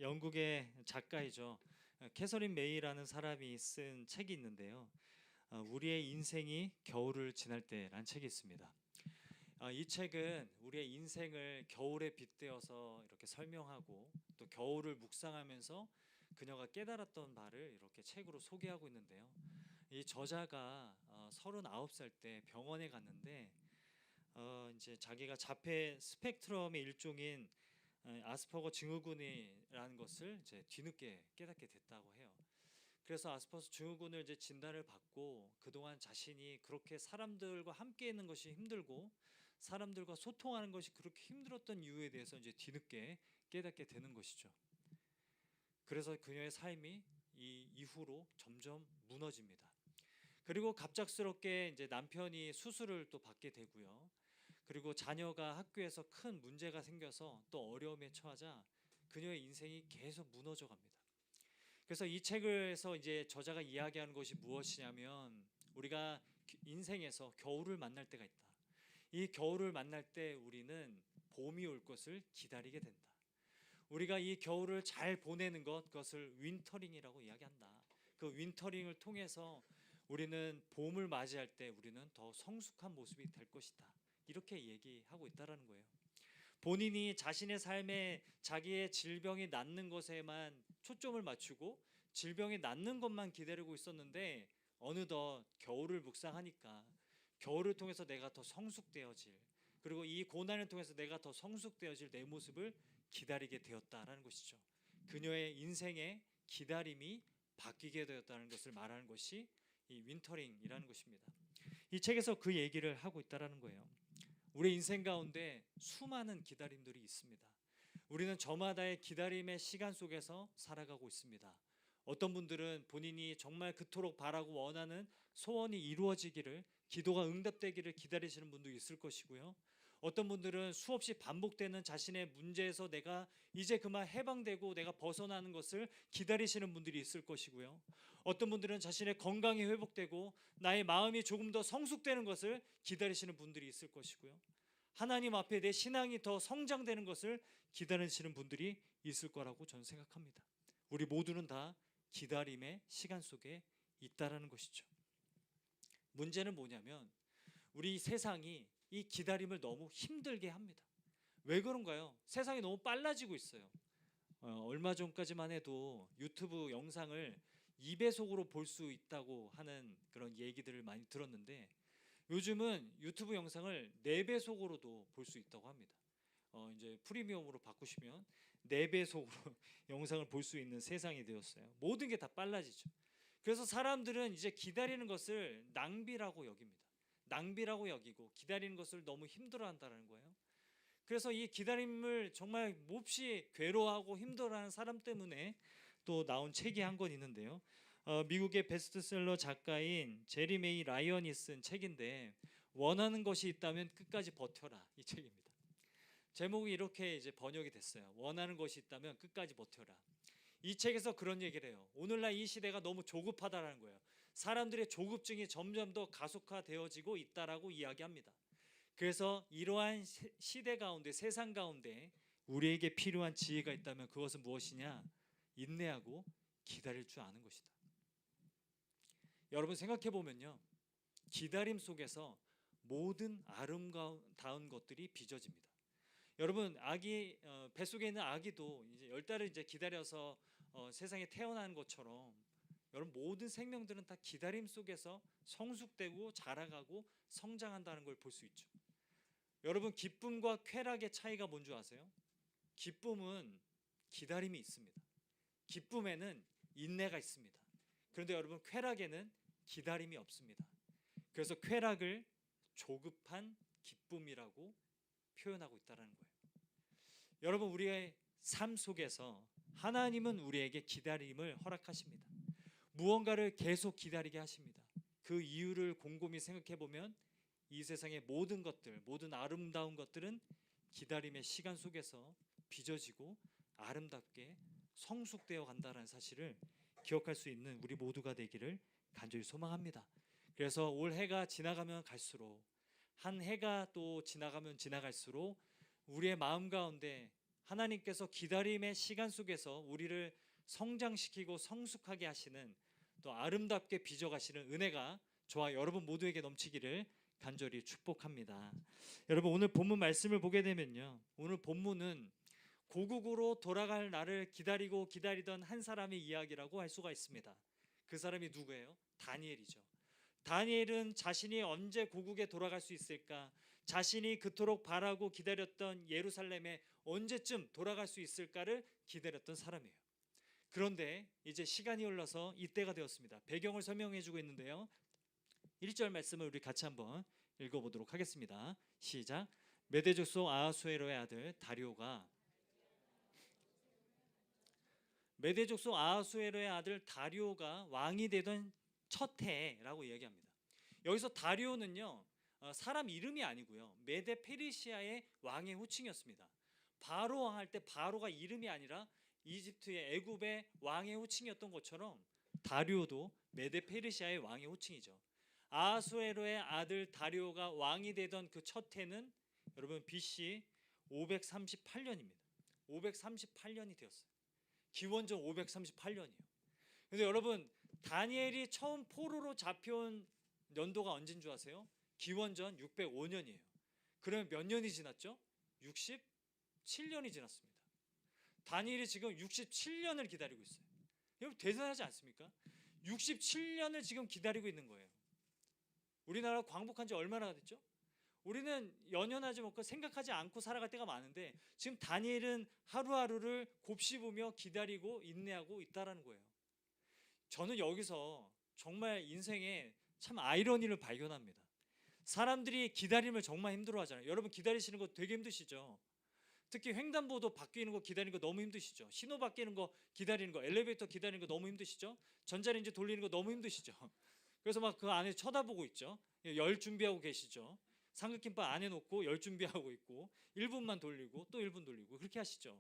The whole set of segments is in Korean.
영국의 작가이죠. 캐서린 메이라는 사람이 쓴 책이 있는데요. 우리의 인생이 겨울을 지날 때라는 책이 있습니다. 이 책은 우리의 인생을 겨울에 빗대어서 이렇게 설명하고 또 겨울을 묵상하면서 그녀가 깨달았던 바를 이렇게 책으로 소개하고 있는데요. 이 저자가 39살 때 병원에 갔는데 이제 자기가 자폐 스펙트럼의 일종인 아스퍼거 증후군이라는 것을 이제 뒤늦게 깨닫게 됐다고 해요. 그래서 아스퍼거 증후군을 이제 진단을 받고 그동안 자신이 그렇게 사람들과 함께 있는 것이 힘들고 사람들과 소통하는 것이 그렇게 힘들었던 이유에 대해서 이제 뒤늦게 깨닫게 되는 것이죠. 그래서 그녀의 삶이 이 이후로 점점 무너집니다. 그리고 갑작스럽게 이제 남편이 수술을 또 받게 되고요. 그리고 자녀가 학교에서 큰 문제가 생겨서 또 어려움에 처하자 그녀의 인생이 계속 무너져 갑니다. 그래서 이 책에서 이제 저자가 이야기하는 것이 무엇이냐면 우리가 인생에서 겨울을 만날 때가 있다. 이 겨울을 만날 때 우리는 봄이 올 것을 기다리게 된다. 우리가 이 겨울을 잘 보내는 그것을 윈터링이라고 이야기한다. 그 윈터링을 통해서 우리는 봄을 맞이할 때 우리는 더 성숙한 모습이 될 것이다. 이렇게 얘기하고 있다라는 거예요. 본인이 자신의 삶에 자기의 질병이 낫는 것에만 초점을 맞추고 질병이 낫는 것만 기다리고 있었는데 어느덧 겨울을 묵상하니까 겨울을 통해서 내가 더 성숙되어질, 그리고 이 고난을 통해서 내가 더 성숙되어질 내 모습을 기다리게 되었다라는 것이죠. 그녀의 인생의 기다림이 바뀌게 되었다는 것을 말하는 것이 이 윈터링이라는 것입니다. 이 책에서 그 얘기를 하고 있다라는 거예요. 우리 인생 가운데 수많은 기다림들이 있습니다. 우리는 저마다의 기다림의 시간 속에서 살아가고 있습니다. 어떤 분들은 본인이 정말 그토록 바라고 원하는 소원이 이루어지기를, 기도가 응답되기를 기다리시는 분도 있을 것이고요. 어떤 분들은 수없이 반복되는 자신의 문제에서 내가 이제 그만 해방되고 내가 벗어나는 것을 기다리시는 분들이 있을 것이고요. 어떤 분들은 자신의 건강이 회복되고 나의 마음이 조금 더 성숙되는 것을 기다리시는 분들이 있을 것이고요. 하나님 앞에 내 신앙이 더 성장되는 것을 기다리시는 분들이 있을 거라고 저는 생각합니다. 우리 모두는 다 기다림의 시간 속에 있다라는 것이죠. 문제는 뭐냐면 우리 세상이 이 기다림을 너무 힘들게 합니다. 왜 그런가요? 세상이 너무 빨라지고 있어요. 얼마 전까지만 해도 유튜브 영상을 2배속으로 볼 수 있다고 하는 그런 얘기들을 많이 들었는데 요즘은 유튜브 영상을 4배속으로도 볼 수 있다고 합니다. 이제 프리미엄으로 바꾸시면 4배속으로 영상을 볼 수 있는 세상이 되었어요. 모든 게 다 빨라지죠. 그래서 사람들은 이제 기다리는 것을 낭비라고 여깁니다. 낭비라고 여기고 기다리는 것을 너무 힘들어한다는 거예요. 그래서 이 기다림을 정말 몹시 괴로워하고 힘들어하는 사람 때문에 또 나온 책이 한 권 있는데요. 미국의 베스트셀러 작가인 제리 메이 라이언이 쓴 책인데 원하는 것이 있다면 끝까지 버텨라, 이 책입니다. 제목이 이렇게 이제 번역이 됐어요. 원하는 것이 있다면 끝까지 버텨라. 이 책에서 그런 얘기를 해요. 오늘날 이 시대가 너무 조급하다라는 거예요. 사람들의 조급증이 점점 더 가속화되어지고 있다라고 이야기합니다. 그래서 이러한 시대 가운데, 세상 가운데 우리에게 필요한 지혜가 있다면 그것은 무엇이냐? 인내하고 기다릴 줄 아는 것이다. 여러분 생각해 보면요, 기다림 속에서 모든 아름다운 것들이 빚어집니다. 여러분 아기 뱃속에 있는 아기도 이제 10달을 이제 기다려서 세상에 태어나는 것처럼 여러분 모든 생명들은 다 기다림 속에서 성숙되고 자라가고 성장한다는 걸 볼 수 있죠. 여러분 기쁨과 쾌락의 차이가 뭔지 아세요? 기쁨은 기다림이 있습니다. 기쁨에는 인내가 있습니다. 그런데 여러분 쾌락에는 기다림이 없습니다. 그래서 쾌락을 조급한 기쁨이라고 표현하고 있다는 거예요. 여러분 우리의 삶 속에서 하나님은 우리에게 기다림을 허락하십니다. 무언가를 계속 기다리게 하십니다. 그 이유를 곰곰이 생각해 보면 이 세상의 모든 것들, 모든 아름다운 것들은 기다림의 시간 속에서 빚어지고 아름답게 성숙되어 간다는 사실을 기억할 수 있는 우리 모두가 되기를 간절히 소망합니다. 그래서 올 해가 지나가면 갈수록, 한 해가 또 지나가면 지나갈수록 우리의 마음 가운데 하나님께서 기다림의 시간 속에서 우리를 성장시키고 성숙하게 하시는, 또 아름답게 빚어가시는 은혜가 저와 여러분 모두에게 넘치기를 간절히 축복합니다. 여러분, 오늘 본문 말씀을 보게 되면요, 오늘 본문은 고국으로 돌아갈 날을 기다리던 한 사람의 이야기라고 할 수가 있습니다. 그 사람이 누구예요? 다니엘이죠. 다니엘은 자신이 언제 고국에 돌아갈 수 있을까, 자신이 그토록 바라고 기다렸던 예루살렘에 언제쯤 돌아갈 수 있을까를 기다렸던 사람이에요. 그런데 이제 시간이 흘러서 이때가 되었습니다. 배경을 설명해 주고 있는데요, 1절 말씀을 우리 같이 한번 읽어보도록 하겠습니다. 시작. 메대 족속 아하수에로의 아들 다리오가 왕이 되던 첫 해라고 이야기합니다. 여기서 다리오는요, 사람 이름이 아니고요, 메데 페르시아의 왕의 호칭이었습니다. 바로 왕 할 때 바로가 이름이 아니라 이집트의 애굽의 왕의 호칭이었던 것처럼 다리오도 메데 페르시아의 왕의 호칭이죠. 아하수에로의 아들 다리오가 왕이 되던 그 첫 해는 여러분 BC 538년입니다. 538년이 되었어요. 기원전 538년이에요. 근데 여러분, 다니엘이 처음 포로로 잡혀온 연도가 언제인 줄 아세요? 기원전 605년이에요. 그러면 몇 년이 지났죠? 67년이 지났습니다. 다니엘이 지금 67년을 기다리고 있어요. 여러분, 대단하지 않습니까? 67년을 지금 기다리고 있는 거예요. 우리나라 광복한 지 얼마나 됐죠? 우리는 연연하지 않고 생각하지 않고 살아갈 때가 많은데, 지금 다니엘은 하루하루를 곱씹으며 기다리고 인내하고 있다라는 거예요. 저는 여기서 정말 인생에 참 아이러니를 발견합니다. 사람들이 기다림을 정말 힘들어하잖아요. 여러분, 기다리시는 거 되게 힘드시죠? 특히 횡단보도 바뀌는 거 기다리는 거 너무 힘드시죠? 신호 바뀌는 거 기다리는 거, 엘리베이터 기다리는 거 너무 힘드시죠? 전자레인지 돌리는 거 너무 힘드시죠? 그래서 막 그 안에 쳐다보고 있죠? 열 준비하고 계시죠? 삼각김밥 안에 놓고 열 준비하고 있고 1분만 돌리고 또 1분 돌리고 그렇게 하시죠?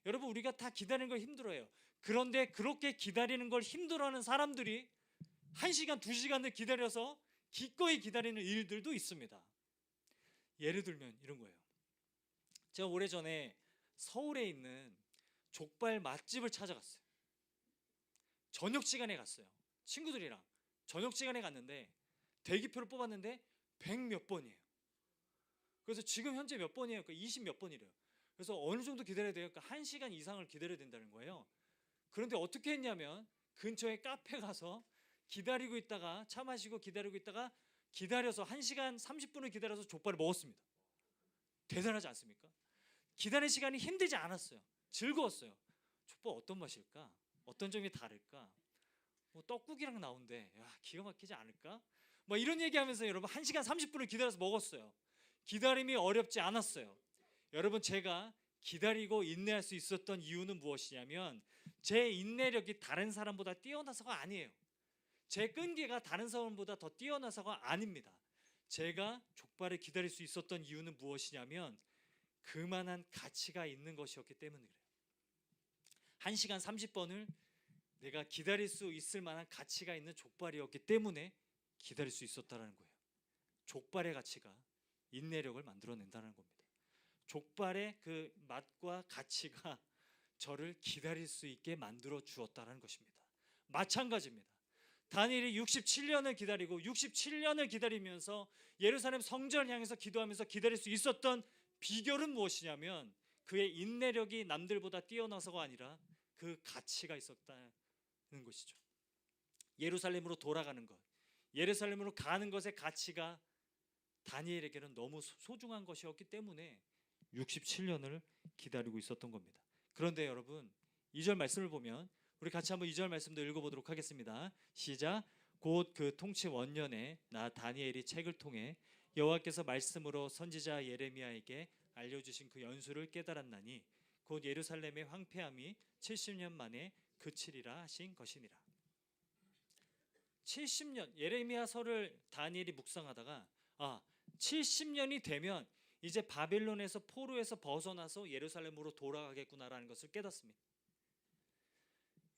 여러분, 우리가 다 기다리는 걸 힘들어해요. 그런데 그렇게 기다리는 걸 힘들어하는 사람들이 1시간, 2시간을 기다려서 기꺼이 기다리는 일들도 있습니다. 예를 들면 이런 거예요. 제가 오래전에 서울에 있는 족발 맛집을 찾아갔어요. 저녁 시간에 갔어요. 친구들이랑 저녁 시간에 갔는데 대기표를 뽑았는데 100몇 번이에요. 그래서 지금 현재 몇 번이에요? 20 몇 번이래요. 그래서 어느 정도 기다려야 돼요? 1시간 이상을 기다려야 된다는 거예요. 그런데 어떻게 했냐면 근처에 카페 가서 기다리고 있다가 차 마시고 기다리고 있다가 기다려서 1시간 30분을 기다려서 족발을 먹었습니다. 대단하지 않습니까? 기다리는 시간이 힘들지 않았어요. 즐거웠어요. 족발 어떤 맛일까? 어떤 점이 다를까? 뭐 떡국이랑 나온대. 야, 기가 막히지 않을까? 뭐 이런 얘기하면서 여러분 1시간 30분을 기다려서 먹었어요. 기다림이 어렵지 않았어요. 여러분, 제가 기다리고 인내할 수 있었던 이유는 무엇이냐면 제 인내력이 다른 사람보다 뛰어나서가 아니에요. 제 끈기가 다른 사람보다 더 뛰어나서가 아닙니다. 제가 족발을 기다릴 수 있었던 이유는 무엇이냐면 그만한 가치가 있는 것이었기 때문에 그래요. 1시간 30번을 내가 기다릴 수 있을 만한 가치가 있는 족발이었기 때문에 기다릴 수 있었다는 거예요. 족발의 가치가 인내력을 만들어낸다는 겁니다. 족발의 그 맛과 가치가 저를 기다릴 수 있게 만들어 주었다는 것입니다. 마찬가지입니다. 다니엘이 67년을 기다리고 67년을 기다리면서 예루살렘 성전을 향해서 기도하면서 기다릴 수 있었던 비결은 무엇이냐면 그의 인내력이 남들보다 뛰어나서가 아니라 그 가치가 있었다는 것이죠. 예루살렘으로 돌아가는 것, 예루살렘으로 가는 것의 가치가 다니엘에게는 너무 소중한 것이었기 때문에 67년을 기다리고 있었던 겁니다. 그런데 여러분, 2절 말씀을 보면 우리 같이 한번 2절 말씀도 읽어보도록 하겠습니다. 시작. 곧 그 통치 원년에 나 다니엘이 책을 통해 여호와께서 말씀으로 선지자 예레미야에게 알려주신 그 연수를 깨달았나니 곧 예루살렘의 황폐함이 70년 만에 그치리라 하신 것이니라. 70년, 예레미야서를 다니엘이 묵상하다가 70년이 되면 이제 바벨론에서 포로에서 벗어나서 예루살렘으로 돌아가겠구나라는 것을 깨닫습니다.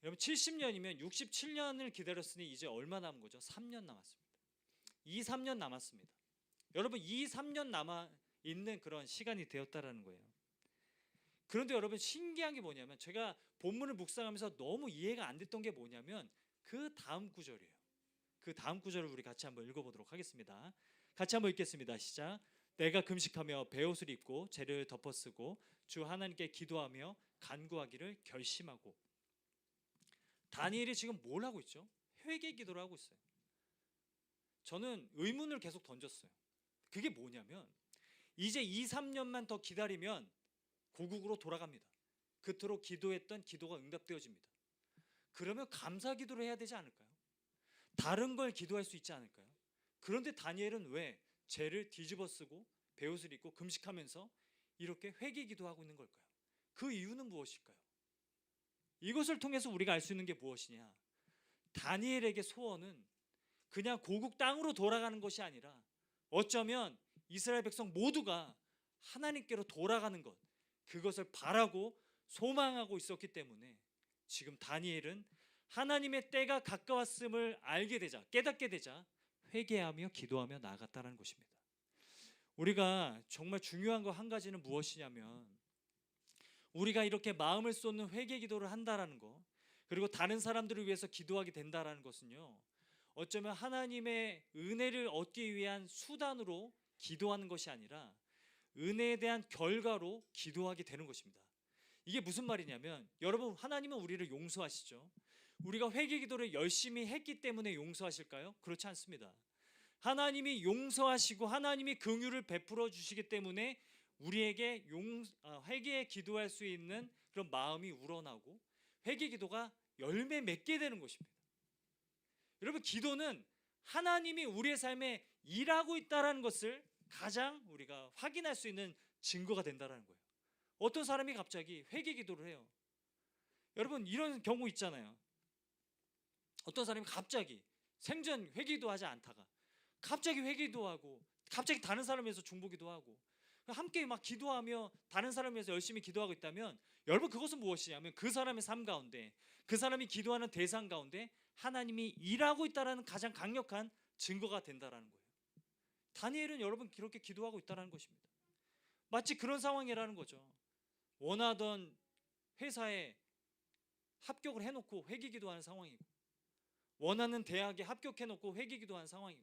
여러분, 70년이면 67년을 기다렸으니 이제 얼마 남은 거죠? 3년 남았습니다. 3년 남았습니다. 여러분, 3년 남아 있는 그런 시간이 되었다라는 거예요. 그런데 여러분 신기한 게 뭐냐면 제가 본문을 묵상하면서 너무 이해가 안 됐던 게 뭐냐면 그 다음 구절이에요. 그 다음 구절을 우리 같이 한번 읽어보도록 하겠습니다. 같이 한번 읽겠습니다. 시작. 내가 금식하며 베옷을 입고 죄를 덮어쓰고 주 하나님께 기도하며 간구하기를 결심하고. 다니엘이 지금 뭘 하고 있죠? 회개 기도를 하고 있어요. 저는 의문을 계속 던졌어요. 그게 뭐냐면 이제 2, 3년만 더 기다리면 고국으로 돌아갑니다. 그토록 기도했던 기도가 응답되어집니다. 그러면 감사 기도를 해야 되지 않을까요? 다른 걸 기도할 수 있지 않을까요? 그런데 다니엘은 왜 죄를 뒤집어 쓰고 베옷을 입고 금식하면서 이렇게 회개 기도하고 있는 걸까요? 그 이유는 무엇일까요? 이것을 통해서 우리가 알 수 있는 게 무엇이냐? 다니엘에게 소원은 그냥 고국 땅으로 돌아가는 것이 아니라 어쩌면 이스라엘 백성 모두가 하나님께로 돌아가는 것, 그것을 바라고 소망하고 있었기 때문에 지금 다니엘은 하나님의 때가 가까웠음을 알게 되자, 깨닫게 되자 회개하며 기도하며 나아갔다는 것입니다. 우리가 정말 중요한 거 한 가지는 무엇이냐면 우리가 이렇게 마음을 쏟는 회개 기도를 한다라는 거, 그리고 다른 사람들을 위해서 기도하게 된다라는 것은요, 어쩌면 하나님의 은혜를 얻기 위한 수단으로 기도하는 것이 아니라 은혜에 대한 결과로 기도하게 되는 것입니다. 이게 무슨 말이냐면 여러분, 하나님은 우리를 용서하시죠. 우리가 회개 기도를 열심히 했기 때문에 용서하실까요? 그렇지 않습니다. 하나님이 용서하시고 하나님이 긍휼을 베풀어 주시기 때문에 우리에게 회개에 기도할 수 있는 그런 마음이 우러나고 회개 기도가 열매 맺게 되는 것입니다. 여러분, 기도는 하나님이 우리의 삶에 일하고 있다는 것을 가장 우리가 확인할 수 있는 증거가 된다는 거예요. 어떤 사람이 갑자기 회개 기도를 해요. 여러분, 이런 경우 있잖아요. 어떤 사람이 갑자기 생전 회개 기도하지 않다가 갑자기 회개 기도하고 갑자기 다른 사람을 위해서 중보기도 하고 함께 막 기도하며 다른 사람을 위해서 열심히 기도하고 있다면 여러분, 그것은 무엇이냐면 그 사람의 삶 가운데, 그 사람이 기도하는 대상 가운데 하나님이 일하고 있다는 가장 강력한 증거가 된다는 거예요. 다니엘은 여러분 그렇게 기도하고 있다는 것입니다. 마치 그런 상황이라는 거죠. 원하던 회사에 합격을 해놓고 회개 기도하는 상황이고, 원하는 대학에 합격해놓고 회개 기도하는 상황이고,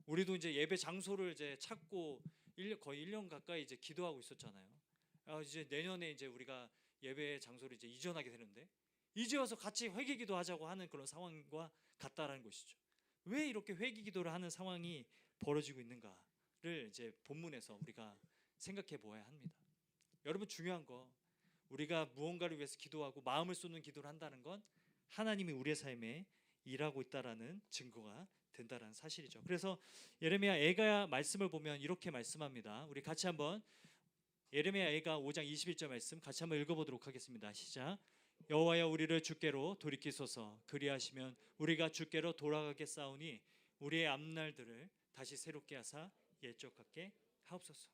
우리도 이제 예배 장소를 이제 찾고 거의 1년 가까이 이제 기도하고 있었잖아요. 이제 내년에 이제 우리가 예배 장소를 이제 이전하게 되는데 이제 와서 같이 회개 기도하자고 하는 그런 상황과 같다라는 것이죠. 왜 이렇게 회개 기도를 하는 상황이 벌어지고 있는가를 이제 본문에서 우리가 생각해 보아야 합니다. 여러분, 중요한 거, 우리가 무언가를 위해서 기도하고 마음을 쏟는 기도를 한다는 건 하나님이 우리의 삶에 일하고 있다라는 증거가 된다라는 사실이죠. 그래서 예레미야 애가 말씀을 보면 이렇게 말씀합니다. 우리 같이 한번 예레미야 애가 5장 21절 말씀 같이 한번 읽어보도록 하겠습니다. 시작. 여호와여, 우리를 주께로 돌이키소서. 그리하시면 우리가 주께로 돌아가겠사오니 우리의 앞날들을 다시 새롭게 하사 옛적 같게 하옵소서.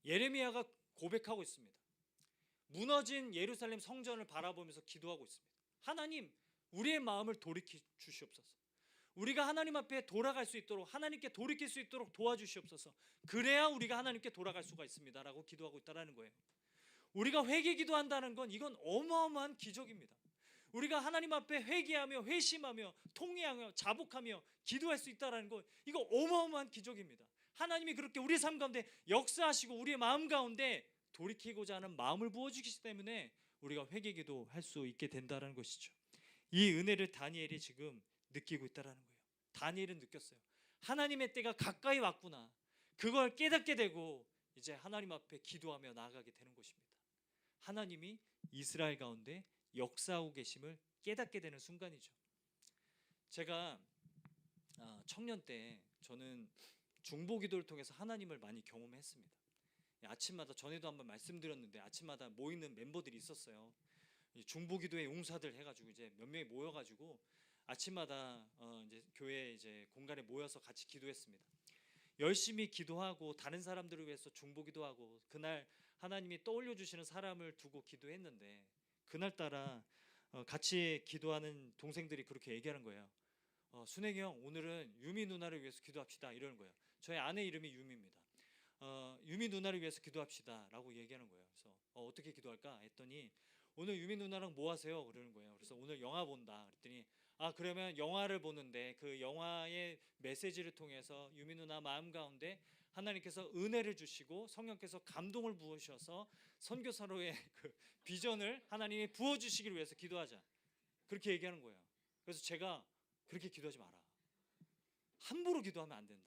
예레미야가 고백하고 있습니다. 무너진 예루살렘 성전을 바라보면서 기도하고 있습니다. 하나님, 우리의 마음을 돌이켜 주시옵소서. 우리가 하나님 앞에 돌아갈 수 있도록, 하나님께 돌이킬 수 있도록 도와주시옵소서. 그래야 우리가 하나님께 돌아갈 수가 있습니다 라고 기도하고 있다는 거예요. 우리가 회개 기도한다는 건 이건 어마어마한 기적입니다. 우리가 하나님 앞에 회개하며 회심하며 통회하며 자복하며 기도할 수 있다는 건 이거 어마어마한 기적입니다. 하나님이 그렇게 우리 삶 가운데 역사하시고 우리의 마음 가운데 돌이키고자 하는 마음을 부어주시기 때문에 우리가 회개 기도할 수 있게 된다는 것이죠. 이 은혜를 다니엘이 지금 느끼고 있다는 거예요. 다니엘은 느꼈어요. 하나님의 때가 가까이 왔구나. 그걸 깨닫게 되고 이제 하나님 앞에 기도하며 나아가게 되는 것입니다. 하나님이 이스라엘 가운데 역사하고 계심을 깨닫게 되는 순간이죠. 제가 청년 때 저는 중보기도를 통해서 하나님을 많이 경험했습니다. 아침마다, 전에도 한번 말씀드렸는데 아침마다 모이는 멤버들이 있었어요. 중보기도의 용사들 해가지고 이제 몇 명이 모여가지고 아침마다 이제 교회 이제 공간에 모여서 같이 기도했습니다. 열심히 기도하고 다른 사람들을 위해서 중보기도하고 그날 하나님이 떠올려 주시는 사람을 두고 기도했는데 그날따라 같이 기도하는 동생들이 그렇게 얘기하는 거예요. 순행이 형, 오늘은 유미 누나를 위해서 기도합시다 이러는 거예요. 저희 아내 이름이 유미입니다. 유미 누나를 위해서 기도합시다라고 얘기하는 거예요. 그래서 어떻게 기도할까 했더니 오늘 유미 누나랑 뭐 하세요? 그러는 거예요. 그래서 오늘 영화 본다 그랬더니 그러면 영화를 보는데 그 영화의 메시지를 통해서 유미 누나 마음 가운데 하나님께서 은혜를 주시고 성령께서 감동을 부으셔서 선교사로의 그 비전을 하나님이 부어주시기를 위해서 기도하자, 그렇게 얘기하는 거예요. 그래서 제가 그렇게 기도하지 마라, 함부로 기도하면 안 된다,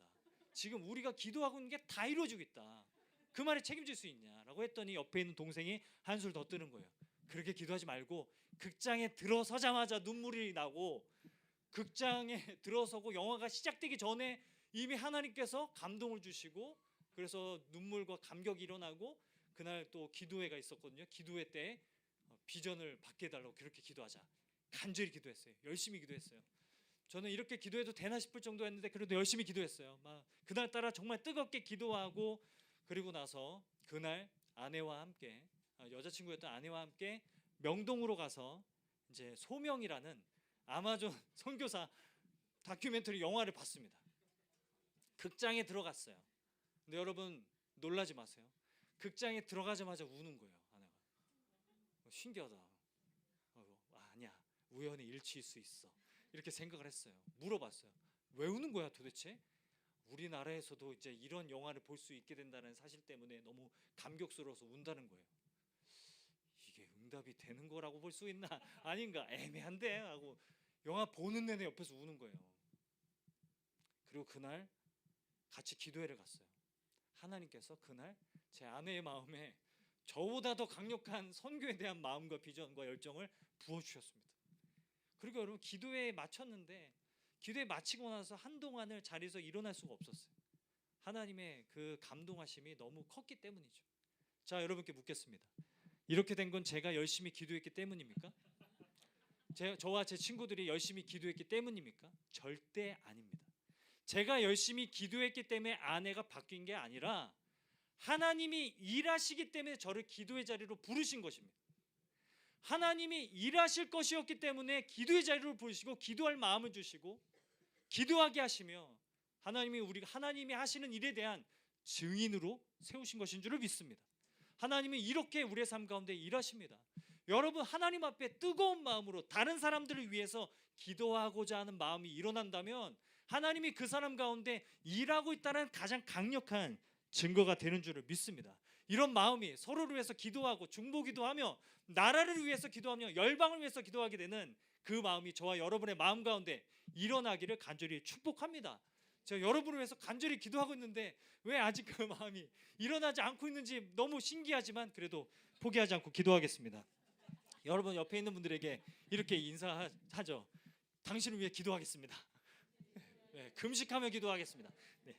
지금 우리가 기도하고 있는 게 다 이루어지고 있다, 그 말에 책임질 수 있냐라고 했더니 옆에 있는 동생이 한술 더 뜨는 거예요. 그렇게 기도하지 말고 극장에 들어서자마자 눈물이 나고 극장에 들어서고 영화가 시작되기 전에 이미 하나님께서 감동을 주시고 그래서 눈물과 감격이 일어나고 그날 또 기도회가 있었거든요. 기도회 때 비전을 받게 해달라고 그렇게 기도하자, 간절히 기도했어요. 열심히 기도했어요. 저는 이렇게 기도해도 되나 싶을 정도였는데 그래도 열심히 기도했어요. 막 그날따라 정말 뜨겁게 기도하고 그리고 나서 그날 아내와 함께 여자친구였던 아내와 함께 명동으로 가서 이제 소명이라는 아마존 선교사 다큐멘터리 영화를 봤습니다. 극장에 들어갔어요. 근데 여러분 놀라지 마세요. 극장에 들어가자마자 우는 거예요. 아내가. 신기하다. 아니야, 우연의 일치일 수 있어, 이렇게 생각을 했어요. 물어봤어요. 왜 우는 거야 도대체? 우리나라에서도 이제 이런 영화를 볼 수 있게 된다는 사실 때문에 너무 감격스러워서 운다는 거예요. 이게 응답이 되는 거라고 볼 수 있나 아닌가 애매한데 하고 영화 보는 내내 옆에서 우는 거예요. 그리고 그날 같이 기도회를 갔어요. 하나님께서 그날 제 아내의 마음에 저보다 더 강력한 선교에 대한 마음과 비전과 열정을 부어주셨습니다. 그리고 여러분 기도회에 마쳤는데 기도회 마치고 나서 한동안을 자리에서 일어날 수가 없었어요. 하나님의 그 감동하심이 너무 컸기 때문이죠. 자, 여러분께 묻겠습니다. 이렇게 된 건 제가 열심히 기도했기 때문입니까? 저와 제 친구들이 열심히 기도했기 때문입니까? 절대 아닙니다. 제가 열심히 기도했기 때문에 아내가 바뀐 게 아니라 하나님이 일하시기 때문에 저를 기도의 자리로 부르신 것입니다. 하나님이 일하실 것이었기 때문에 기도의 자리로 부르시고 기도할 마음을 주시고 기도하게 하시며 하나님이 하시는 일에 대한 증인으로 세우신 것인 줄을 믿습니다. 하나님이 이렇게 우리의 삶 가운데 일하십니다. 여러분 하나님 앞에 뜨거운 마음으로 다른 사람들을 위해서 기도하고자 하는 마음이 일어난다면 하나님이 그 사람 가운데 일하고 있다는 가장 강력한 증거가 되는 줄을 믿습니다. 이런 마음이 서로를 위해서 기도하고 중보기도 하며 나라를 위해서 기도하며 열방을 위해서 기도하게 되는 그 마음이 저와 여러분의 마음 가운데 일어나기를 간절히 축복합니다. 제가 여러분을 위해서 간절히 기도하고 있는데 왜 아직 그 마음이 일어나지 않고 있는지 너무 신기하지만 그래도 포기하지 않고 기도하겠습니다. 여러분 옆에 있는 분들에게 이렇게 인사하죠. 당신을 위해 기도하겠습니다. 네, 금식하며 기도하겠습니다. 네.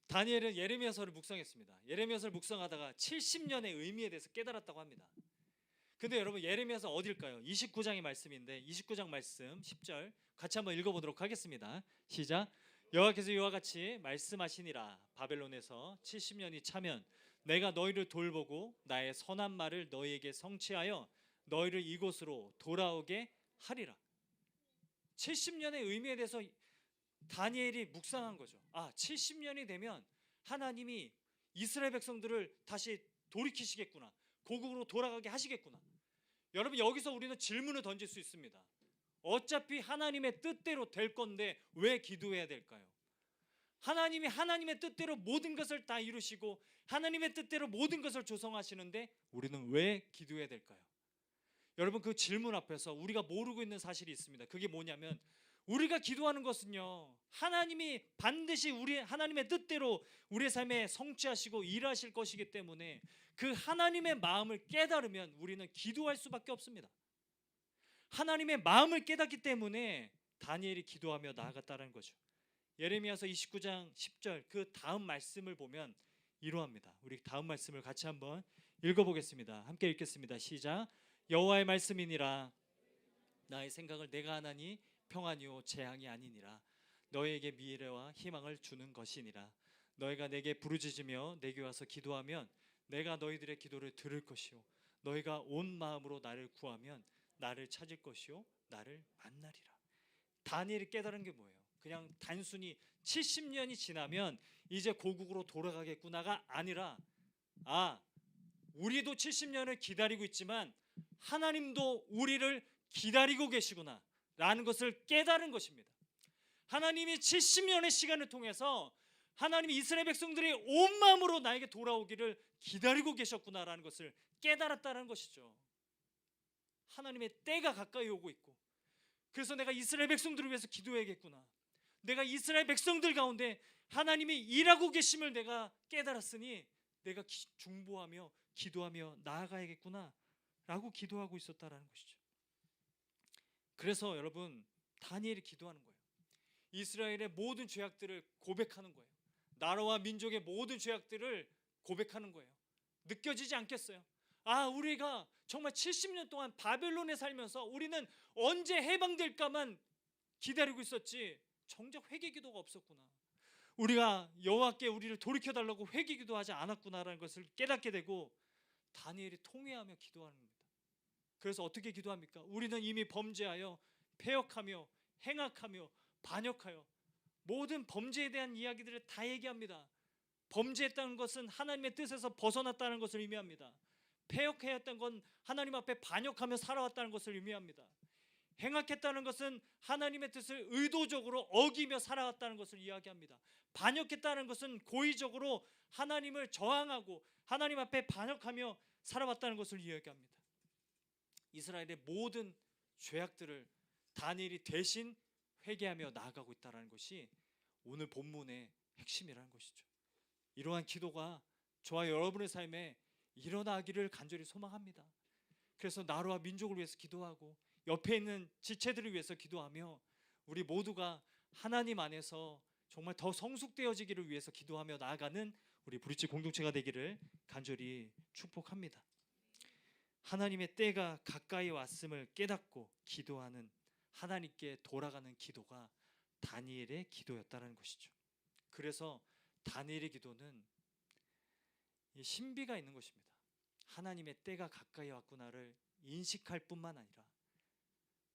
다니엘은 예레미야서를 묵상했습니다. 예레미야서를 묵상하다가 70년의 의미에 대해서 깨달았다고 합니다. 근데 여러분 예레미야서 어딜까요? 29장의 말씀인데 29장 말씀 10절 같이 한번 읽어보도록 하겠습니다. 시작. 여호와께서 이와 같이 말씀하시니라. 바벨론에서 70년이 차면 내가 너희를 돌보고 나의 선한 말을 너희에게 성취하여 너희를 이곳으로 돌아오게 하리라. 70년의 의미에 대해서 다니엘이 묵상한 거죠. 70년이 되면 하나님이 이스라엘 백성들을 다시 돌이키시겠구나, 고국으로 돌아가게 하시겠구나. 여러분 여기서 우리는 질문을 던질 수 있습니다. 어차피 하나님의 뜻대로 될 건데 왜 기도해야 될까요? 하나님이 하나님의 뜻대로 모든 것을 다 이루시고 하나님의 뜻대로 모든 것을 조성하시는데 우리는 왜 기도해야 될까요? 여러분 그 질문 앞에서 우리가 모르고 있는 사실이 있습니다. 그게 뭐냐면 우리가 기도하는 것은요 하나님이 반드시 하나님의 뜻대로 우리의 삶에 성취하시고 일하실 것이기 때문에 그 하나님의 마음을 깨달으면 우리는 기도할 수밖에 없습니다. 하나님의 마음을 깨닫기 때문에 다니엘이 기도하며 나아갔다는 거죠. 예레미야서 29장 10절 그 다음 말씀을 보면 이러합니다. 우리 다음 말씀을 같이 한번 읽어보겠습니다. 함께 읽겠습니다. 시작. 여호와의 말씀이니라. 나의 생각을 내가 하나니 평안이요 재앙이 아니니라. 너희에게 미래와 희망을 주는 것이니라. 너희가 내게 부르짖으며 내게 와서 기도하면 내가 너희들의 기도를 들을 것이요 너희가 온 마음으로 나를 구하면 나를 찾을 것이요 나를 만나리라. 다니엘이 깨달은 게 뭐예요? 그냥 단순히 70년이 지나면 이제 고국으로 돌아가겠구나가 아니라 우리도 70년을 기다리고 있지만 하나님도 우리를 기다리고 계시구나 라는 것을 깨달은 것입니다. 하나님이 70년의 시간을 통해서 하나님이 이스라엘 백성들이 온 마음으로 나에게 돌아오기를 기다리고 계셨구나라는 것을 깨달았다는 것이죠. 하나님의 때가 가까이 오고 있고, 그래서 내가 이스라엘 백성들을 위해서 기도해야겠구나, 내가 이스라엘 백성들 가운데 하나님이 일하고 계심을 내가 깨달았으니 내가 중보하며 기도하며 나아가야겠구나 라고 기도하고 있었다라는 것이죠. 그래서 여러분, 다니엘이 기도하는 거예요. 이스라엘의 모든 죄악들을 고백하는 거예요. 나라와 민족의 모든 죄악들을 고백하는 거예요. 느껴지지 않겠어요? 우리가 정말 70년 동안 바벨론에 살면서 우리는 언제 해방될까만 기다리고 있었지 정작 회개기도가 없었구나, 우리가 여호와께 우리를 돌이켜달라고 회개기도하지 않았구나라는 것을 깨닫게 되고 다니엘이 통회하며 기도하는 겁니다. 그래서 어떻게 기도합니까? 우리는 이미 범죄하여 패역하며 행악하며 반역하여, 모든 범죄에 대한 이야기들을 다 얘기합니다. 범죄했다는 것은 하나님의 뜻에서 벗어났다는 것을 의미합니다. 패역하였던 건 하나님 앞에 반역하며 살아왔다는 것을 의미합니다. 행악했다는 것은 하나님의 뜻을 의도적으로 어기며 살아왔다는 것을 이야기합니다. 반역했다는 것은 고의적으로 하나님을 저항하고 하나님 앞에 반역하며 살아왔다는 것을 이야기합니다. 이스라엘의 모든 죄악들을 다니엘이 대신 회개하며 나아가고 있다는 것이 오늘 본문의 핵심이라는 것이죠. 이러한 기도가 저와 여러분의 삶에 일어나기를 간절히 소망합니다. 그래서 나라와 민족을 위해서 기도하고 옆에 있는 지체들을 위해서 기도하며 우리 모두가 하나님 안에서 정말 더 성숙되어지기를 위해서 기도하며 나아가는 우리 브릿지 공동체가 되기를 간절히 축복합니다. 하나님의 때가 가까이 왔음을 깨닫고 기도하는, 하나님께 돌아가는 기도가 다니엘의 기도였다는 것이죠. 그래서 다니엘의 기도는 신비가 있는 것입니다. 하나님의 때가 가까이 왔구나를 인식할 뿐만 아니라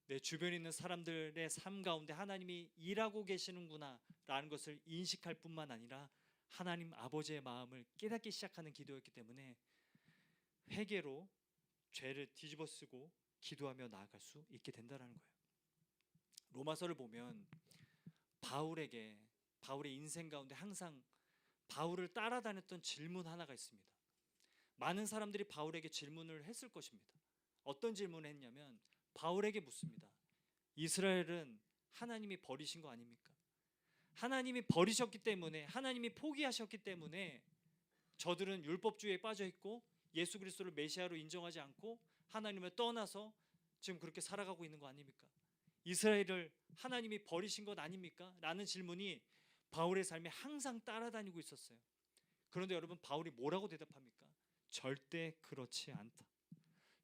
내 주변에 있는 사람들의 삶 가운데 하나님이 일하고 계시는구나 라는 것을 인식할 뿐만 아니라 하나님 아버지의 마음을 깨닫기 시작하는 기도였기 때문에 회개로 죄를 뒤집어쓰고 기도하며 나아갈 수 있게 된다는 거예요. 로마서를 보면 바울의 인생 가운데 항상 바울을 따라다녔던 질문 하나가 있습니다. 많은 사람들이 바울에게 질문을 했을 것입니다. 어떤 질문을 했냐면 바울에게 묻습니다. 이스라엘은 하나님이 버리신 거 아닙니까? 하나님이 버리셨기 때문에, 하나님이 포기하셨기 때문에 저들은 율법주의에 빠져 있고 예수 그리스도를 메시아로 인정하지 않고 하나님을 떠나서 지금 그렇게 살아가고 있는 거 아닙니까? 이스라엘을 하나님이 버리신 것 아닙니까? 라는 질문이 바울의 삶에 항상 따라다니고 있었어요. 그런데 여러분, 바울이 뭐라고 대답합니까? 절대 그렇지 않다.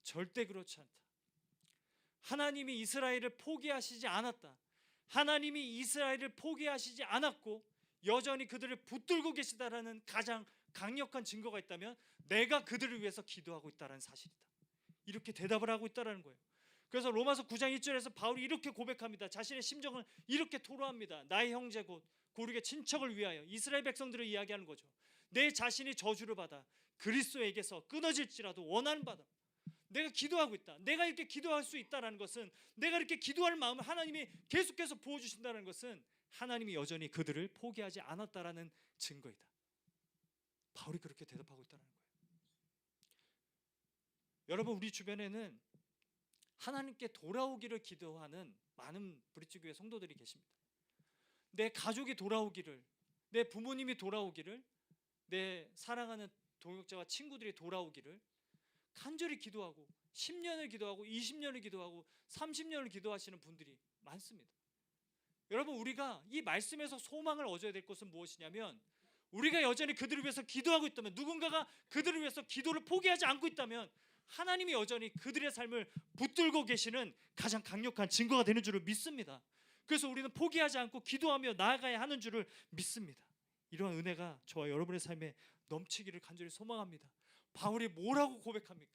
절대 그렇지 않다. 하나님이 이스라엘을 포기하시지 않았다. 하나님이 이스라엘을 포기하시지 않았고 여전히 그들을 붙들고 계시다라는 가장 강력한 증거가 있다면 내가 그들을 위해서 기도하고 있다는 사실이다. 이렇게 대답을 하고 있다는 거예요. 그래서 로마서 9장 1절에서 바울이 이렇게 고백합니다. 자신의 심정을 이렇게 토로합니다. 나의 형제 곧 고르게 친척을 위하여, 이스라엘 백성들을 이야기하는 거죠. 내 자신이 저주를 받아 그리스도에게서 끊어질지라도 원하는 바다. 내가 기도하고 있다. 내가 이렇게 기도할 수 있다는 것은, 내가 이렇게 기도할 마음을 하나님이 계속해서 부어주신다는 것은 하나님이 여전히 그들을 포기하지 않았다라는 증거이다. 바울이 그렇게 대답하고 있다는 거예요. 여러분, 우리 주변에는 하나님께 돌아오기를 기도하는 많은 브릿지 교회 성도들이 계십니다. 내 가족이 돌아오기를, 내 부모님이 돌아오기를, 내 사랑하는 동역자와 친구들이 돌아오기를 간절히 기도하고 10년을 기도하고 20년을 기도하고 30년을 기도하시는 분들이 많습니다. 여러분, 우리가 이 말씀에서 소망을 얻어야 될 것은 무엇이냐면, 우리가 여전히 그들을 위해서 기도하고 있다면, 누군가가 그들을 위해서 기도를 포기하지 않고 있다면 하나님이 여전히 그들의 삶을 붙들고 계시는 가장 강력한 증거가 되는 줄을 믿습니다. 그래서 우리는 포기하지 않고 기도하며 나아가야 하는 줄을 믿습니다. 이러한 은혜가 저와 여러분의 삶에 넘치기를 간절히 소망합니다. 바울이 뭐라고 고백합니까?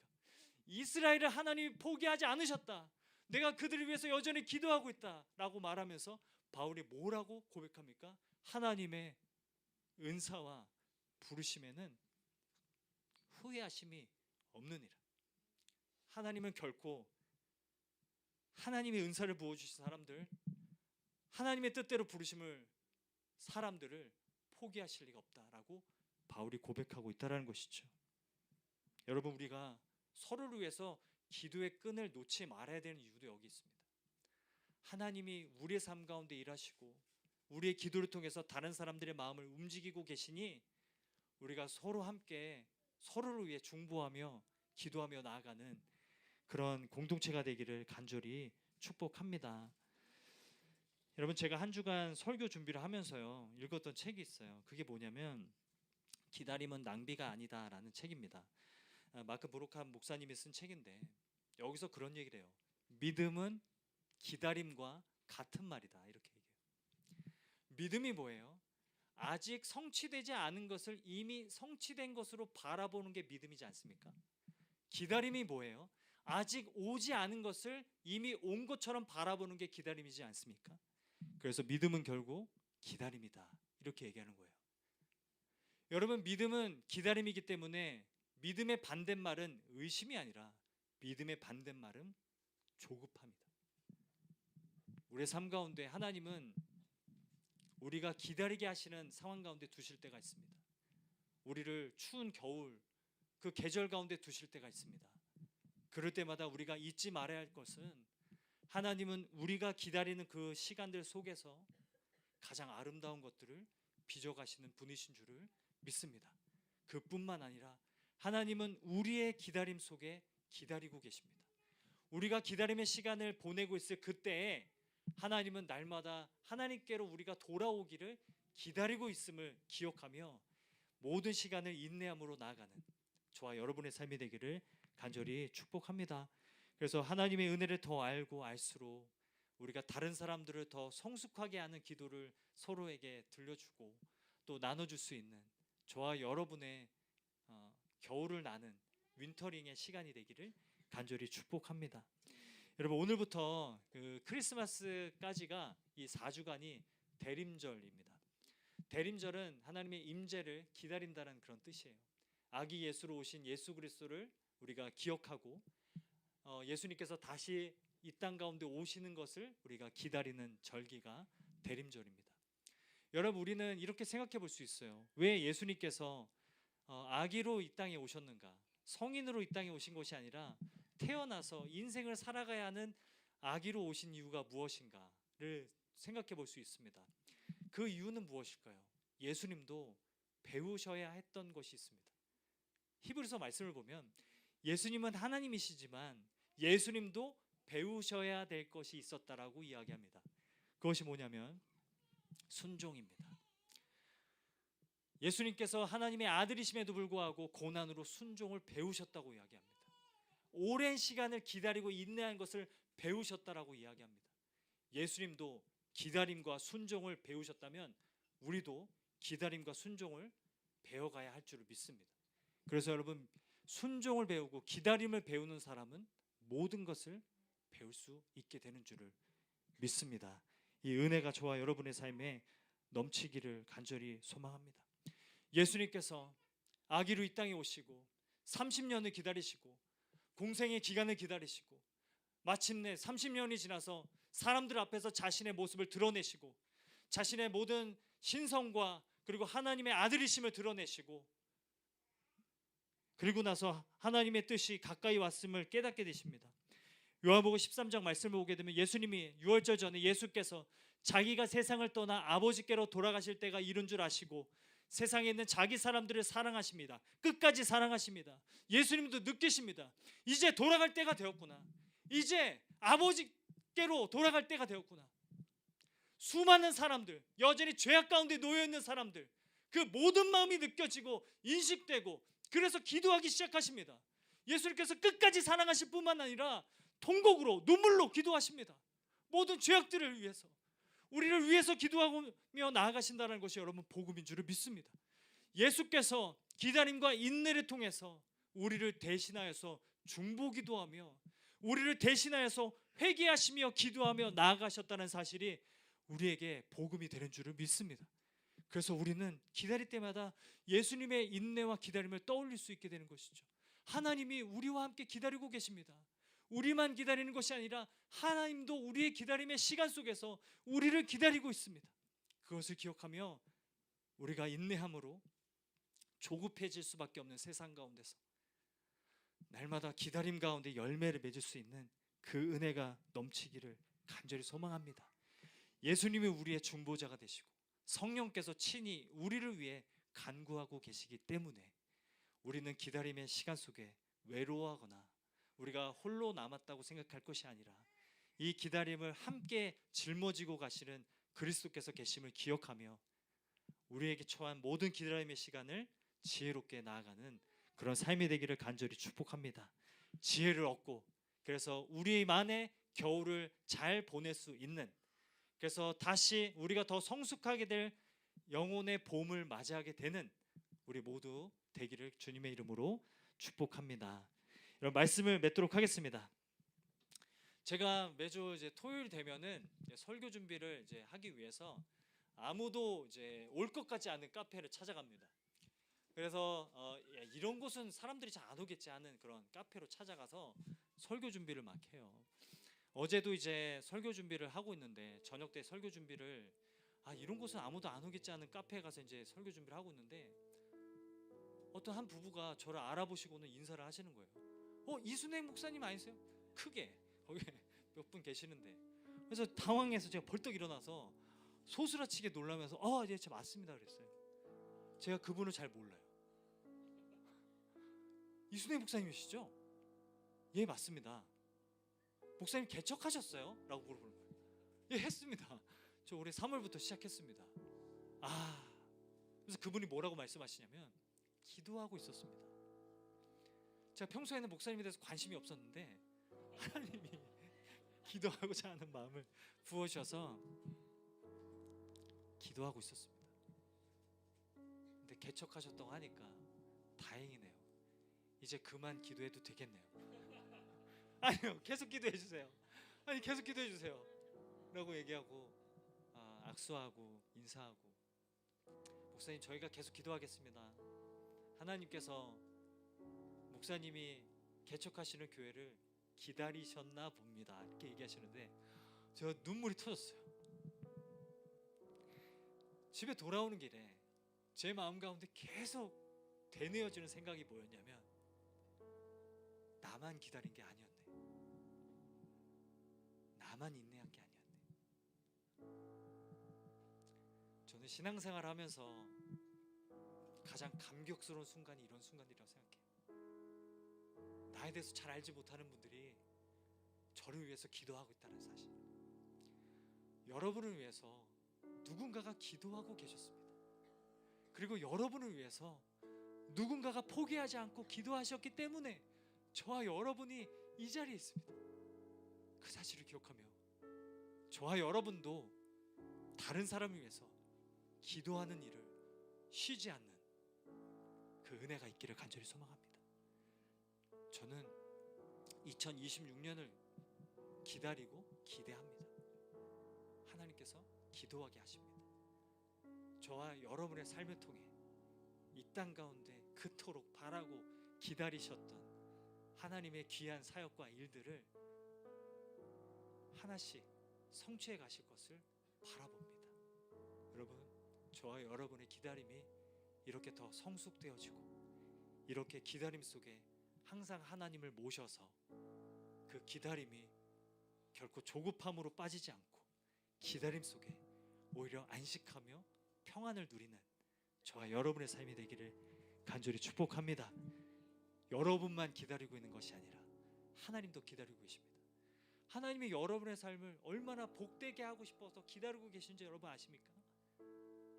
이스라엘을 하나님이 포기하지 않으셨다. 내가 그들을 위해서 여전히 기도하고 있다 라고 말하면서 바울이 뭐라고 고백합니까? 하나님의 은사와 부르심에는 후회하심이 없느니라. 하나님은 결코 하나님의 은사를 부어주신 사람들, 하나님의 뜻대로 부르심을 사람들을 포기하실 리가 없다라고 바울이 고백하고 있다는 것이죠. 여러분, 우리가 서로를 위해서 기도의 끈을 놓지 말아야 되는 이유도 여기 있습니다. 하나님이 우리의 삶 가운데 일하시고 우리의 기도를 통해서 다른 사람들의 마음을 움직이고 계시니 우리가 서로 함께 서로를 위해 중보하며 기도하며 나아가는 그런 공동체가 되기를 간절히 축복합니다. 여러분, 제가 한 주간 설교 준비를 하면서요 읽었던 책이 있어요. 그게 뭐냐면 기다림은 낭비가 아니다라는 책입니다. 마크 브로캄 목사님이 쓴 책인데 여기서 그런 얘기를 해요. 믿음은 기다림과 같은 말이다, 이렇게 얘기해요. 믿음이 뭐예요? 아직 성취되지 않은 것을 이미 성취된 것으로 바라보는 게 믿음이지 않습니까? 기다림이 뭐예요? 아직 오지 않은 것을 이미 온 것처럼 바라보는 게 기다림이지 않습니까? 그래서 믿음은 결국 기다림이다, 이렇게 얘기하는 거예요. 여러분, 믿음은 기다림이기 때문에 믿음의 반대말은 의심이 아니라 믿음의 반대말은 조급함이다. 우리의 삶 가운데 하나님은 우리가 기다리게 하시는 상황 가운데 두실 때가 있습니다. 우리를 추운 겨울 그 계절 가운데 두실 때가 있습니다. 그럴 때마다 우리가 잊지 말아야 할 것은 하나님은 우리가 기다리는 그 시간들 속에서 가장 아름다운 것들을 빚어가시는 분이신 줄을 믿습니다. 그뿐만 아니라 하나님은 우리의 기다림 속에 기다리고 계십니다. 우리가 기다림의 시간을 보내고 있을 그때에 하나님은 날마다 하나님께로 우리가 돌아오기를 기다리고 있음을 기억하며 모든 시간을 인내함으로 나아가는 저와 여러분의 삶이 되기를 간절히 축복합니다. 그래서 하나님의 은혜를 더 알고 알수록 우리가 다른 사람들을 더 성숙하게 하는 기도를 서로에게 들려주고 또 나눠줄 수 있는 저와 여러분의 겨울을 나는 윈터링의 시간이 되기를 간절히 축복합니다. 여러분, 오늘부터 그 크리스마스까지가 이 4주간이 대림절입니다. 대림절은 하나님의 임재를 기다린다는 그런 뜻이에요. 아기 예수로 오신 예수 그리스도를 우리가 기억하고 예수님께서 다시 이 땅 가운데 오시는 것을 우리가 기다리는 절기가 대림절입니다. 여러분, 우리는 이렇게 생각해 볼 수 있어요. 왜 예수님께서 아기로 이 땅에 오셨는가? 성인으로 이 땅에 오신 것이 아니라 태어나서 인생을 살아가야 하는 아기로 오신 이유가 무엇인가를 생각해 볼 수 있습니다. 그 이유는 무엇일까요? 예수님도 배우셔야 했던 것이 있습니다. 히브리서 말씀을 보면 예수님은 하나님이시지만 예수님도 배우셔야 될 것이 있었다라고 이야기합니다. 그것이 뭐냐면 순종입니다. 예수님께서 하나님의 아들이심에도 불구하고 고난으로 순종을 배우셨다고 이야기합니다. 오랜 시간을 기다리고 인내한 것을 배우셨다라고 이야기합니다. 예수님도 기다림과 순종을 배우셨다면 우리도 기다림과 순종을 배워가야 할 줄을 믿습니다. 그래서 여러분, 순종을 배우고 기다림을 배우는 사람은 모든 것을 배울 수 있게 되는 줄을 믿습니다. 이 은혜가 저와 여러분의 삶에 넘치기를 간절히 소망합니다. 예수님께서 아기로 이 땅에 오시고 30년을 기다리시고 공생의 기간을 기다리시고 마침내 30년이 지나서 사람들 앞에서 자신의 모습을 드러내시고 자신의 모든 신성과 그리고 하나님의 아들이심을 드러내시고 그리고 나서 하나님의 뜻이 가까이 왔음을 깨닫게 되십니다. 요한복음 13장 말씀을 보게 되면 예수님이 유월절 전에 예수께서 자기가 세상을 떠나 아버지께로 돌아가실 때가 이른 줄 아시고 세상에 있는 자기 사람들을 사랑하십니다. 끝까지 사랑하십니다. 예수님도 느끼십니다. 이제 돌아갈 때가 되었구나. 이제 아버지께로 돌아갈 때가 되었구나. 수많은 사람들, 여전히 죄악 가운데 놓여있는 사람들, 그 모든 마음이 느껴지고 인식되고 그래서 기도하기 시작하십니다. 예수님께서 끝까지 사랑하실 뿐만 아니라 통곡으로 눈물로 기도하십니다. 모든 죄악들을 위해서 우리를 위해서 기도하며 나아가신다는 것이 여러분 복음인 줄을 믿습니다. 예수께서 기다림과 인내를 통해서 우리를 대신하여서 중보기도하며 우리를 대신하여서 회개하시며 기도하며 나아가셨다는 사실이 우리에게 복음이 되는 줄을 믿습니다. 그래서 우리는 기다릴 때마다 예수님의 인내와 기다림을 떠올릴 수 있게 되는 것이죠. 하나님이 우리와 함께 기다리고 계십니다. 우리만 기다리는 것이 아니라 하나님도 우리의 기다림의 시간 속에서 우리를 기다리고 있습니다. 그것을 기억하며 우리가 인내함으로 조급해질 수밖에 없는 세상 가운데서 날마다 기다림 가운데 열매를 맺을 수 있는 그 은혜가 넘치기를 간절히 소망합니다. 예수님이 우리의 중보자가 되시고 성령께서 친히 우리를 위해 간구하고 계시기 때문에 우리는 기다림의 시간 속에 외로워하거나 우리가 홀로 남았다고 생각할 것이 아니라 이 기다림을 함께 짊어지고 가시는 그리스도께서 계심을 기억하며 우리에게 처한 모든 기다림의 시간을 지혜롭게 나아가는 그런 삶이 되기를 간절히 축복합니다. 지혜를 얻고 그래서 우리만의 겨울을 잘 보낼 수 있는, 그래서 다시 우리가 더 성숙하게 될 영혼의 봄을 맞이하게 되는 우리 모두 되기를 주님의 이름으로 축복합니다. 이런 말씀을 맺도록 하겠습니다. 제가 매주 이제 토요일 되면은 설교 준비를 이제 하기 위해서 아무도 이제 올 것 같지 않은 카페를 찾아갑니다. 그래서 이런 곳은 사람들이 잘 안 오겠지 하는 그런 카페로 찾아가서 설교 준비를 막 해요. 어제도 이제 설교 준비를 하고 있는데 저녁 때 설교 준비를 이런 곳은 아무도 안 오겠지 하는 카페에 가서 이제 설교 준비를 하고 있는데 어떤 한 부부가 저를 알아보시고는 인사를 하시는 거예요. 이순행 목사님 아니세요? 크게 거기 몇 분 계시는데, 그래서 당황해서 제가 벌떡 일어나서 소스라치게 놀라면서 예, 제가 맞습니다 그랬어요. 제가 그분을 잘 몰라요. 이순행 목사님이시죠? 예, 맞습니다. 목사님 개척하셨어요? 라고 물어보는 거예요. 예, 했습니다. 저 올해 3월부터 시작했습니다. 그래서 그분이 뭐라고 말씀하시냐면 기도하고 있었습니다. 제가 평소에는 목사님에 대해서 관심이 없었는데 하나님이 기도하고자 하는 마음을 부어주셔서 기도하고 있었습니다. 근데 개척하셨다고 하니까 다행이네요. 이제 그만 기도해도 되겠네요. 아니요, 계속 기도해 주세요. 계속 기도해 주세요 라고 얘기하고 악수하고 인사하고, 목사님 저희가 계속 기도하겠습니다. 하나님께서 목사님이 개척하시는 교회를 기다리셨나 봅니다 이렇게 얘기하시는데 저 눈물이 터졌어요. 집에 돌아오는 길에 제 마음 가운데 계속 되뇌어지는 생각이 뭐였냐면 나만 기다린 게 아니었네, 나만 인내한 게 아니었네. 저는 신앙생활을 하면서 가장 감격스러운 순간이 이런 순간이라고 생각해요. 나에 대해서 잘 알지 못하는 분들이 저를 위해서 기도하고 있다는 사실, 여러분을 위해서 누군가가 기도하고 계셨습니다. 그리고 여러분을 위해서 누군가가 포기하지 않고 기도하셨기 때문에 저와 여러분이 이 자리에 있습니다. 그 사실을 기억하며 저와 여러분도 다른 사람을 위해서 기도하는 일을 쉬지 않는 그 은혜가 있기를 간절히 소망합니다. 저는 2026년을 기다리고 기대합니다. 하나님께서 기도하게 하십니다. 저와 여러분의 삶을 통해 이 땅 가운데 그토록 바라고 기다리셨던 하나님의 귀한 사역과 일들을 하나씩 성취해 가실 것을 바라봅니다. 여러분, 저와 여러분의 기다림이 이렇게 더 성숙되어지고 이렇게 기다림 속에 항상 하나님을 모셔서 그 기다림이 결코 조급함으로 빠지지 않고 기다림 속에 오히려 안식하며 평안을 누리는 저와 여러분의 삶이 되기를 간절히 축복합니다. 여러분만 기다리고 있는 것이 아니라 하나님도 기다리고 계십니다. 하나님이 여러분의 삶을 얼마나 복되게 하고 싶어서 기다리고 계신지 여러분 아십니까?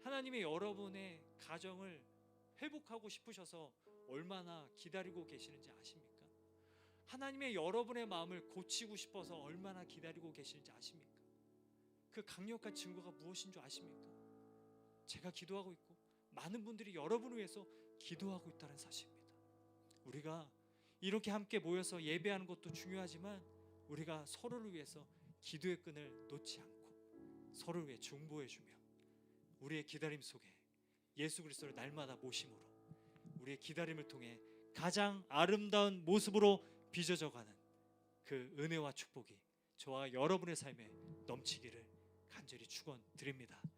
하나님이 여러분의 가정을 회복하고 싶으셔서 얼마나 기다리고 계시는지 아십니까? 하나님의 여러분의 마음을 고치고 싶어서 얼마나 기다리고 계시는지 아십니까? 그 강력한 증거가 무엇인 줄 아십니까? 제가 기도하고 있고 많은 분들이 여러분을 위해서 기도하고 있다는 사실입니다. 우리가 이렇게 함께 모여서 예배하는 것도 중요하지만 우리가 서로를 위해서 기도의 끈을 놓지 않고 서로를 위해 중보해주며 우리의 기다림 속에 예수 그리스도를 날마다 모심으로 우리의 기다림을 통해 가장 아름다운 모습으로 빚어져가는 그 은혜와 축복이 저와 여러분의 삶에 넘치기를 간절히 축원드립니다.